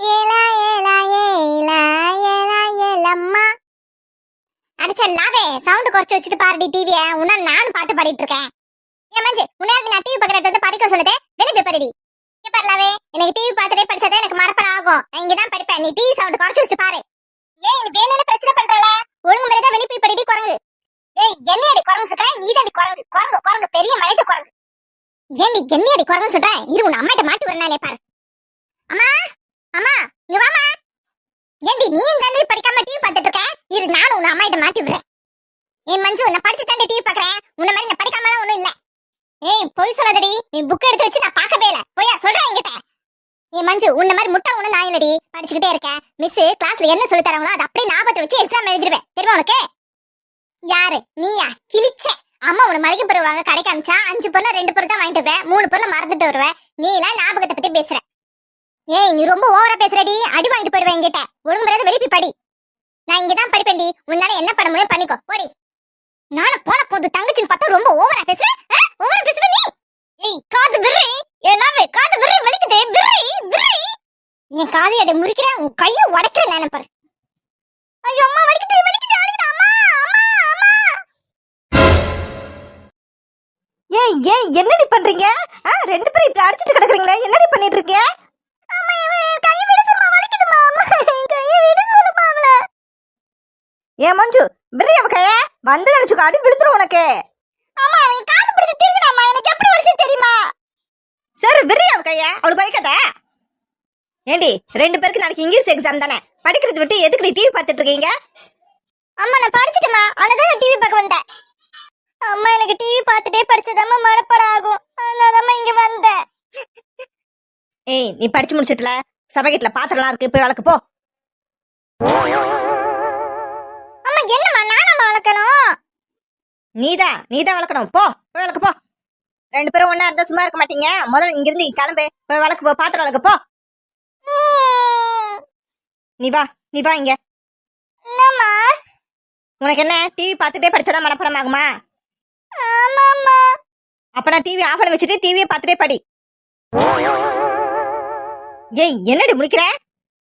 ஏலா ஏலா ஏலா ஏலா Yellamma. அடிச்சல்லாவே sound குறைச்சு வச்சுட்டு பாருடி டிவியை. உன்ன நானும் பாட்டு பாடிட்டு இருக்கேன். ஏன் மஞ்சு உன்னையாவது நான் டிவி பார்க்கறது படிக்க சொல்லுது. வெளியே போய் படிடி. பரலாவே எனக்கு டிவி பார்த்துட்டே படிச்சாதான் எனக்கு மறப்பட ஆகும். நான் இங்கதான் படிப்பேன். நீ டிவி சவுண்ட் குறைச்சு வச்சுட்டு பாரு. ஏன் எனக்கு வேணும்னு பிரச்சனை பண்றல? ஒழுங்கு முறையா வெளியே போய் படிடி குரங்கு. ஏய் என்னடி குரங்கு சொல்ற? நீதாடி குரங்கு. குரங்கு குரங்கு பெரிய மனித குரங்கு. ஏண்டி என்னடி குரங்கு சொல்ற? இரு உன் அம்மாட்ட மாட்டி வரனாலே பாரு. அம்மா அம்மா இங்க வாமா. ஏண்டி நீ இங்க படிக்காம டிவி பார்த்துட்டு இருக்க? இரு நானும் உன் அம்மாட்ட மாட்டி விடுறேன். ஏய் மஞ்சு நான் படிச்சு தாண்டி டிவி பார்க்கறேன். உன்ன மாதிரி நான் படிக்காமலாம் ஒண்ணும் இல்ல. ஏய் பொய் சொல்லாதடி. நீ புக் எடுத்து வச்சு நான் பார்க்கவே இல்ல. போயா சொல்றேன் என்கிட்ட. ஏய் மஞ்சு உன்ன மாதிரி முட்டை ஒண்ணு நான் இல்லடி. படிச்சுக்கிட்டே இருக்கேன். மிஸ் கிளாஸ்ல என்ன சொல்லி தராங்களோ அதை அப்படியே ஞாபகத்துல வச்சு எக்ஸாம் எழுதிடுவேன். தெரியுமா உனக்கு? யாரு நீயா? கிழிச்சே. அம்மா உன மளிகை பொருள் வாங்க கடைக்கு அமிச்சா 5 பொருள் 2 பொருள் தான் வாங்கிட்டு வருவேன். 3 பொருள் மறந்துட்டு வருவேன். நீ எல்லாம் ஞாபகத்தை பத்தி பேசுற. ஏய் நீ ரொம்ப ஓவரா பேசுறடி. அடி வாங்கிட்டு போயிடுவேன் என்கிட்ட. ஒழுங்கு முறையா வெளியே போய் படி. நான் இங்கதான் படிப்பேன்டி. உன்னால என்ன பண்ண முடியும் பண்ணிக்கோ. ஓடி. நானும் போன போது தங்கச்சின்னு பார்த்தா ரொம்ப ஓவரா பேசுற. ஓவரா பேசுற நீ. ஏய் காது விர்றி. ஏனாவே காது விர்றி வலிக்குதே. விர்றி விர்றி. நீ காதை அட முறிக்கிறேன். உன் கையை உடைக்கிறேன் நானே பாரு. ஐயோ அம்மா வலிக்குது வலிக்குது வலிக்குது அம்மா அம்மா அம்மா. ஏய் ஏய் என்னடி பண்றீங்க? ரெண்டு பேரும் இப்படி அடிச்சிட்டு கிடக்குறீங்களே. என்னடி பண்ணிட்டு இருக்கீங்க? அம்மா கை விட சொல்லுமா வலிக்குதுமா. அம்மா கை விட சொல்லுமா அவள. ஏ மஞ்சு விர்றி அவ கைய வந்து நினைச்சுக்கோ. அடி விழுத்துரும் உனக்கு. அம்மா அவன் காது பிடிச்சு திருக்குறாமா. எனக்கு எப்படி வலிச்சு தெரியுமா? சரி விர்றி அவ கைய. அவளுக்கு வலிக்காத. ஏண்டி 2 பேருக்கு நாளைக்கு இங்கிலீஷ் எக்ஸாம் தானே. படிக்கிறது விட்டு எதுக்கு நீ டிவி பார்த்துட்டு இருக்கீங்க? அம்மா நான் படிச்சிட்டேமா. அதனால நான் டிவி பார்க்க வந்தேன். அம்மா எனக்கு டிவி பார்த்துட்டே படிச்சதாம்மா மனப்பட ஆகும். அதனாலம்மா இங்க வந்தேன். ஏய் நீ படிச்சு முடிச்சிட்டல. சபைகிட்டல பாத்திரம்லாம் இருக்கு. போய் வளக்கு போ. அம்மா என்னம்மா நானம்மா வளர்க்கணும்? நீதான் வளர்க்கணும். போ போய் வளக்கு போ. 2 பேரும் ஒண்ணா இருந்தா சும்மா இருக்க மாட்டீங்க. முதல்ல இங்க இருந்து கிளம்பு. போய் வளக்கு போ. பாத்திரம் வளக்கு போ. நீ வா இங்க. என்னம்மா? உனக்கு என்ன டிவி பார்த்துட்டே படிச்சாதான் மனப்படம் ஆகுமா? ஆமாம்மா. அப்ப டிவி ஆஃப் பண்ணி வச்சுட்டு டிவியை பார்த்துட்டே படி. ஏய் என்னடி முடிக்கிற?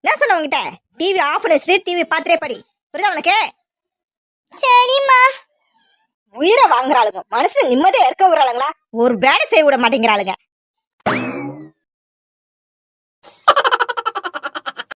என்ன சொன்ன உங்ககிட்ட? டிவி ஆஃப் பண்ணி வச்சுட்டு டிவி பார்த்துட்டே படி. புரியுதா உனக்கு? சரிம்மா. உயிரை வாங்குறாளுங்க. மனுஷன் நிம்மதியா இருக்க விடுறாளுங்களா? ஒரு வேலை செய்ய விட மாட்டேங்கிறாளுங்க.